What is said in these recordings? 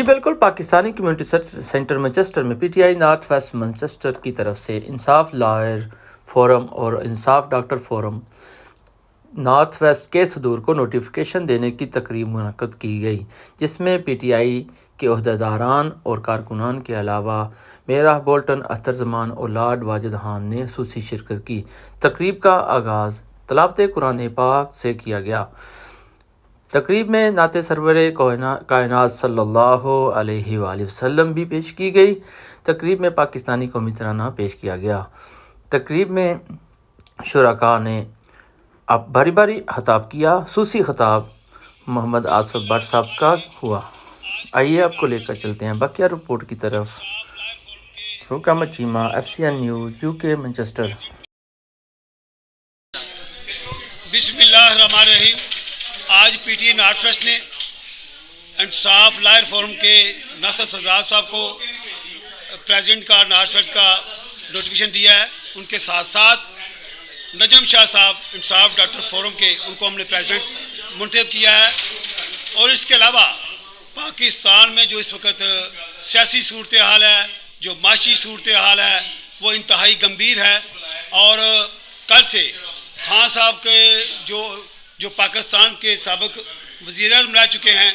बिल्कुल। Pakistani community centre Manchester में PTI north west Manchester की तरफ से इंसाफ लॉयर फोरम और इंसाफ डॉक्टर फोरम नॉर्थ वेस्ट के सदूर को नोटिफिकेशन देने की तकरीब मुनक्कद की गई, जिसमें पीटीआई के ओहदेदारान और कारकुनान के अलावा मेरा बोल्टन, अख्तर जमान और लॉर्ड वाजिद खान ने खुसूसी शिरकत की। तकरीब का आगाज़ तलावत कुरान पाक से किया गया। तकरीब में नाते सरवरे कायनात सल्लल्लाहु अलैहि वसल्लम भी पेश की गई। तकरीब में पाकिस्तानी कौमी तराना पेश किया गया। तकरीब में शुरका ने अब बारी बारी खिताब किया। खुसूसी खिताब मोहम्मद आसफ भट्ट साहब का हुआ। आइए आपको लेकर चलते हैं बकिया रिपोर्ट की तरफ। Farooq Ahmed Cheema, FCN news, UK Manchester. बिस्मिल्लाहिर्रहमानिर्रहीम। आज पीटीआई नॉर्थ वेस्ट ने इंसाफ लॉयर फोरम के नासिर सरदार साहब को प्रेसिडेंट का नॉर्थ वेस्ट का नोटिफिकेशन दिया है। उनके साथ साथ नजम शाह साहब इंसाफ डॉक्टर फोरम के, उनको हमने प्रेसिडेंट मुंतखब किया है। और इसके अलावा पाकिस्तान में जो इस वक्त सियासी सूरत हाल है, जो माशी सूरत हाल है, वो इंतहाई गंभीर है। और कल से खान साहब के जो पाकिस्तान के साबिक वज़ीर-ए-आज़म रह चुके हैं,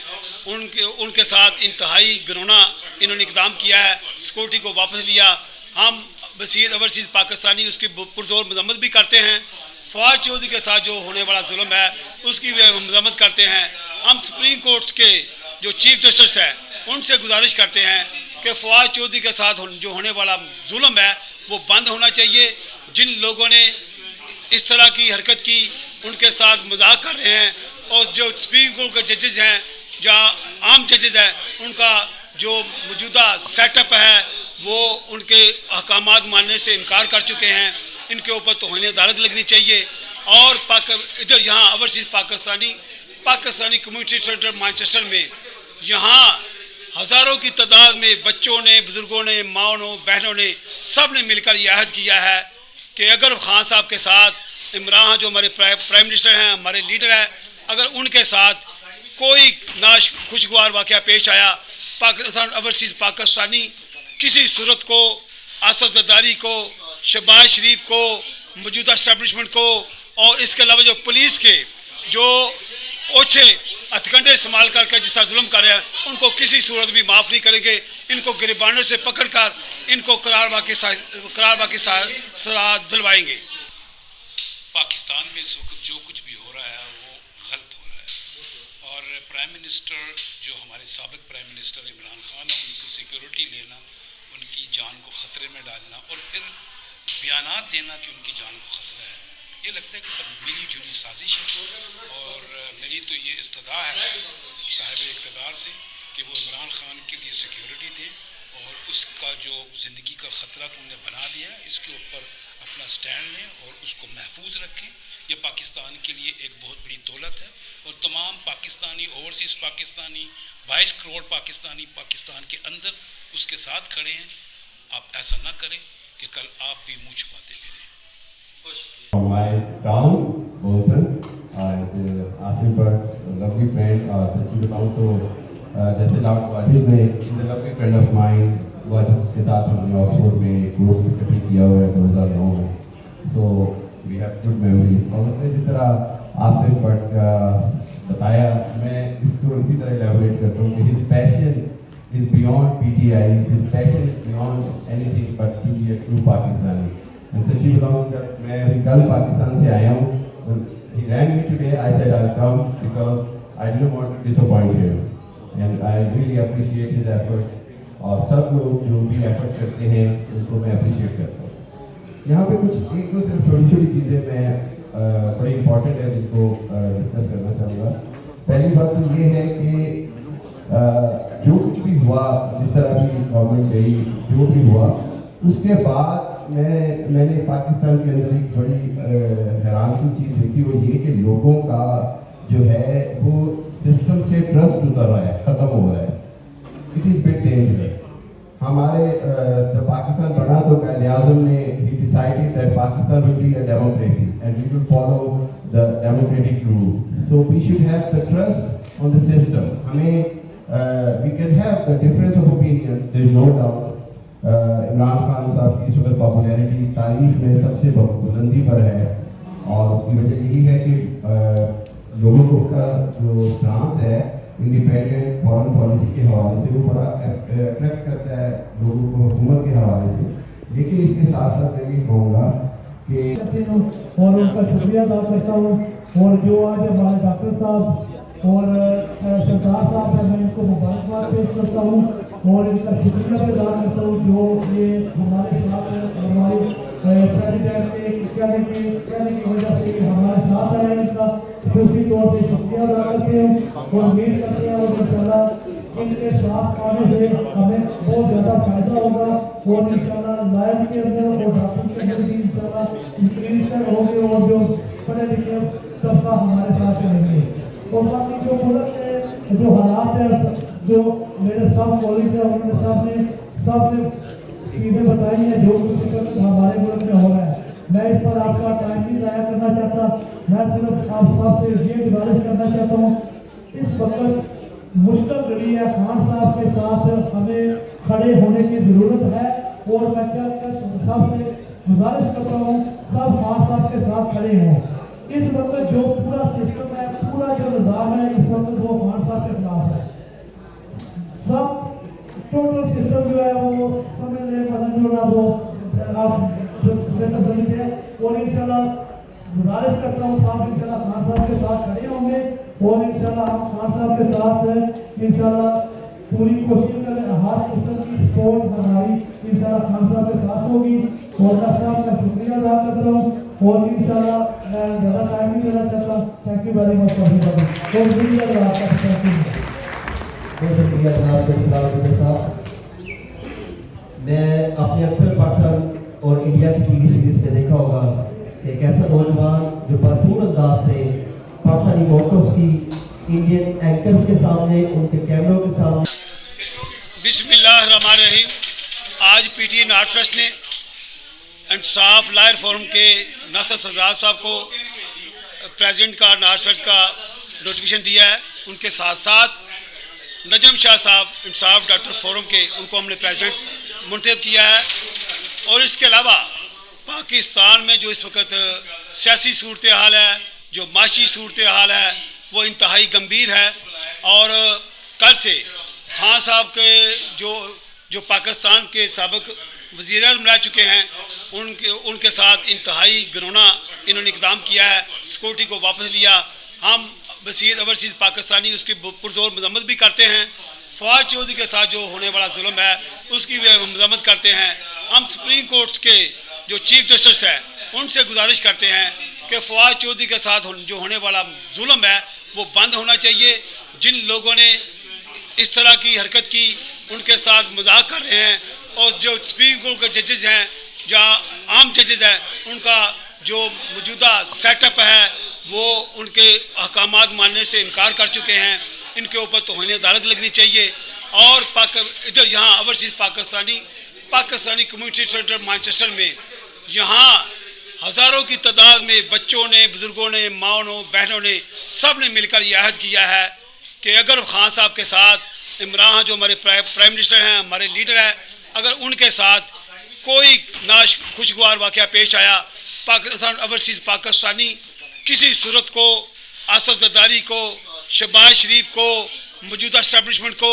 उनके साथ इंतहाई घिनौना इन्होंने इक़दाम किया है। सिक्योरिटी को वापस लिया। हम वसीर ओवरसीज़ पाकिस्तानी उसकी पुरजोर मजम्मत भी करते हैं। फवाद चौधरी के साथ जो होने वाला जुल्म है उसकी भी मजम्मत करते हैं। हम सुप्रीम कोर्ट के जो चीफ जस्टिस है उनसे गुजारिश करते हैं कि फवाद चौधरी के साथ जो होने वाला जुल्म है वो बंद होना चाहिए। जिन लोगों ने इस तरह की हरकत की उनके साथ मजाक कर रहे हैं, और जो सुप्रीम कोर्ट के जजेस हैं, जहाँ आम जजेस हैं, उनका जो मौजूदा सेटअप है वो उनके अहकामात मानने से इनकार कर चुके हैं। इनके ऊपर तौहीन अदालत लगनी चाहिए। और इधर यहाँ overseas Pakistani community centre Manchester में यहाँ हज़ारों की तादाद में बच्चों ने, बुज़ुर्गों ने, माओं ने, बहनों ने, सब ने मिलकर यह अहद किया है कि अगर खान साहब के साथ इमरान जो हमारे प्राइम मिनिस्टर हैं, हमारे लीडर हैं, अगर उनके साथ कोई खुशगवार वाक़या पेश आया, पाकिस्तान ओवरसीज़ पाकिस्तानी किसी सूरत को, आसफ जरदारी को, शहबाज शरीफ को, मौजूदा इस्टेब्लिशमेंट को, और इसके अलावा जो पुलिस के जो ओछे हथकंडे इस्तेमाल करके जिस तरह जुल्म कर रहे हैं, उनको किसी सूरत भी माफ़ नहीं करेंगे। इनको गिरबानों से पकड़कर इनको करार की सजा दिलवाएंगे। पाकिस्तान में इस वक्त जो कुछ भी हो रहा है वो गलत हो रहा है। और प्राइम मिनिस्टर जो हमारे साबिक प्राइम मिनिस्टर इमरान खान है, उनसे सिक्योरिटी लेना, उनकी जान को ख़तरे में डालना और फिर बयानात देना कि उनकी जान को ख़तरा है, ये लगता है कि सब मिली जुली साजिश है। और मेरी तो ये इस्तदा है साहिब इक़्तिदार से कि वो इमरान खान के लिए सिक्योरिटी दें और उसका जो ज़िंदगी का ख़तरा तुमने बना लिया है इसके ऊपर अपना स्टैंड लें और उसको महफूज रखें। ये पाकिस्तान के लिए एक बहुत बड़ी दौलत है। और तमाम पाकिस्तानी, ओवरसीज़ पाकिस्तानी, 22 करोड़ पाकिस्तानी पाकिस्तान के अंदर उसके साथ खड़े हैं। आप ऐसा ना करें कि कल आप भी मुँह छुपाते फिरें। My town, Bolton, Asim Bhatt, a lovely friend, Sachin also, जैसे लॉर्ड वाजिद में is a lovely friend of mine, Wajid के साथ हमने ऑक्सफोर्ड में कोर्स इकट्ठे किया हुआ है 2009 में, so we have good memories। और उसने जिस तरह आसिम भट्ट का बताया, मैं इसको इसी तरह elaborate करता हूँ कि his passion is beyond PTI, his passion is beyond anything but to be a true Pakistani। सच्ची बताऊँ जब मैं अभी कल पाकिस्तान से आया हूँ, he rang me today, I said I'll come because I didn't want to disappoint him and I really appreciate his efforts। और सब लोग जो भी एफर्ट करते हैं उनको मैं अप्रिशिएट करता हूँ। यहाँ पे कुछ एक दो सिर्फ छोटी छोटी चीज़ें मैं बड़ी इम्पोर्टेंट है जिसको डिस्कस करना चाहूँगा। पहली बात तो ये है कि जो कुछ भी हुआ, जिस तरह की गवर्नमेंट गई, जो भी हुआ, उसके बाद मैंने पाकिस्तान के अंदर एक बड़ी हैरान सी चीज़ देखी, वो ये कि लोगों का जो है वो सिस्टम से ट्रस्ट उतर रहा है, ख़त्म हो रहा है। It is bit dangerous. हमारे जब पाकिस्तान बना तो कायद-ए-आज़म ने ही decided that Pakistan will be a democracy and we will follow the democratic rule, so we should have the trust on the system. हमें we can have the difference of opinion, there is no doubt. Imran Khan साहब की इस वक्त popularity तारीख में सबसे बुलंदी पर है और उसकी वजह यही है कि लोगों को का जो स्टांस है इंडिपेंडेंट फॉरेन पॉलिसी के हवाले से वो बड़ा अट्रैक्ट करता है लोगों को हुकूमत के हवाले से। लेकिन इसके साथ साथ मैं ये कहूँगा कि और उनका शुक्रिया अदा करता हूँ और जो आज हमारे डॉक्टर साहब और सरदार साहब है मैं इनको मुबारकबाद पेश करता हूँ और इनका शुक्रिया भी अदा करता हूँ जो ये हमारे साथ हमारे प्रेसिडेंट के कहने की वजह से हमारे साथ आए इनका खुशी तौर से शुक्रिया अदा करते हैं और उम्मीद करते हैं और इंशाल्लाह इनके साथ आने से हमें बहुत ज़्यादा फायदा होगा और इंशाल्लाह लाइफ के अंदर और डॉक्टर के अंदर भी इंशाल्लाह इंक्रीज होंगे और जो पढ़े लिखे सबका हमारे साथ रहेंगे। और बाकी जो मुल्क के जो हालात है जो मेरे सब कॉलेज है उन्होंने सबने चीज़ें बताई हैं जो कुछ हमारे मुल्क में हो रहा है। मैं इस पर आपका टाइम नहीं ज़ाया करना चाहता, मैं सिर्फ आप सबसे ये गुजारिश करना चाहता हूँ इस वक्त मुश्किल घड़ी है खान साहब के साथ हमें खड़े होने की ज़रूरत है और मैं क्या सबसे गुजारिश करता हूँ सब खान साहब के साथ खड़े हों। इस वक्त जो पूरा सिस्टम है पूरा जो निज़ाम है इस वक्त वो खान साहब के खिलाफ है। सब टोटल सिस्टम जो है वो समझ रहे पता जो ना वो आप है और इंशाल्लाह गुजारिश करता हूँ साहब इंशाल्लाह खान साहब के साथ खड़े होंगे और इंशाल्लाह हम खान साहब के साथ इंशाल्लाह पूरी कोशिश करें हर किस्म की सपोर्ट हमारी इंशाल्लाह खान साहब के साथ होगी और मैं साहब का शुक्रिया अदा करता हूँ और इंशाल्लाह मैं ज़्यादा टाइम नहीं देना चाहता। Thank you very much for बहुत शुक्रिया आपका साहब। मैं आपने अक्सर पाकिस्तान और इंडिया की टीवी सीरीज में देखा होगा कि एक ऐसा नौजवान जो भरपूर अंदाज से पाकिस्तानी मौक़िफ़ की इंडियन एंकर्स के सामने उनके कैमरों के सामने बिस्मिल्लाहिर्रहमानिर्रहीम। आज पीटीआई नॉर्थ वेस्ट ने इंसाफ लायर फोरम के नासर सरदार साहब को प्रेसिडेंट का नॉर्थ वेस्ट का नोटिफिकेशन दिया है। उनके साथ साथ नजम शाह साहब इंसाफ डॉक्टर फोरम के उनको हमने प्रेसिडेंट मुंतखब किया है। और इसके अलावा पाकिस्तान में जो इस वक्त सियासी सूरत हाल है जो माशी सूरत हाल है वो इंतहाई गंभीर है और कल से खान साहब के जो पाकिस्तान के साबिक वज़ीर आज़म रह चुके हैं उनके साथ इंतहाई घिनौना इन्होंने इक़दाम किया है। सिक्योरिटी को वापस लिया। हम ओवरसीज़ पाकिस्तानी उसकी पुरजोर मजम्मत भी करते हैं। फवाद चौधरी के साथ जो होने वाला जुल्म है उसकी भी मजम्मत करते हैं। हम सुप्रीम कोर्ट के जो चीफ जस्टिस है उनसे गुजारिश करते हैं कि फवाद चौधरी के साथ जो होने वाला जुल्म है वो बंद होना चाहिए। जिन लोगों ने इस तरह की हरकत की उनके साथ मजाक कर रहे हैं और जो सुप्रीम कोर्ट के जजेस हैं या आम जजेस हैं उनका जो मौजूदा सेटअप है वो उनके अहकामात मानने से इनकार कर चुके हैं। इनके ऊपर तौहीन अदालत लगनी चाहिए। और इधर यहाँ overseas Pakistani community centre Manchester में यहाँ हज़ारों की तादाद में बच्चों ने बुज़ुर्गों ने माओं ने बहनों ने सब ने मिलकर यह अहद किया है कि अगर खान साहब के साथ इमरान जो हमारे प्राइम मिनिस्टर हैं हमारे लीडर हैं अगर उनके साथ कोई खुशगवार वाक़या पेश आया पाकिस्तान ओवरसीज़ पाकिस्तानी किसी सूरत को आसफ जरदारी को शहबाज शरीफ को मौजूदा इस्टेब्लिशमेंट को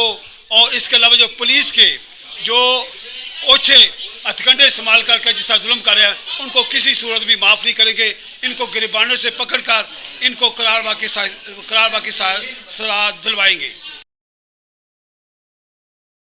और इसके अलावा जो पुलिस के जो ओछे हथकंडे इस्तेमाल करके जिस तरह जुल्म कर रहे हैं उनको किसी सूरत भी माफ़ नहीं करेंगे। इनको गिरबानों से पकड़ कर इनको करार वाक़ई सज़ा दिलवाएंगे।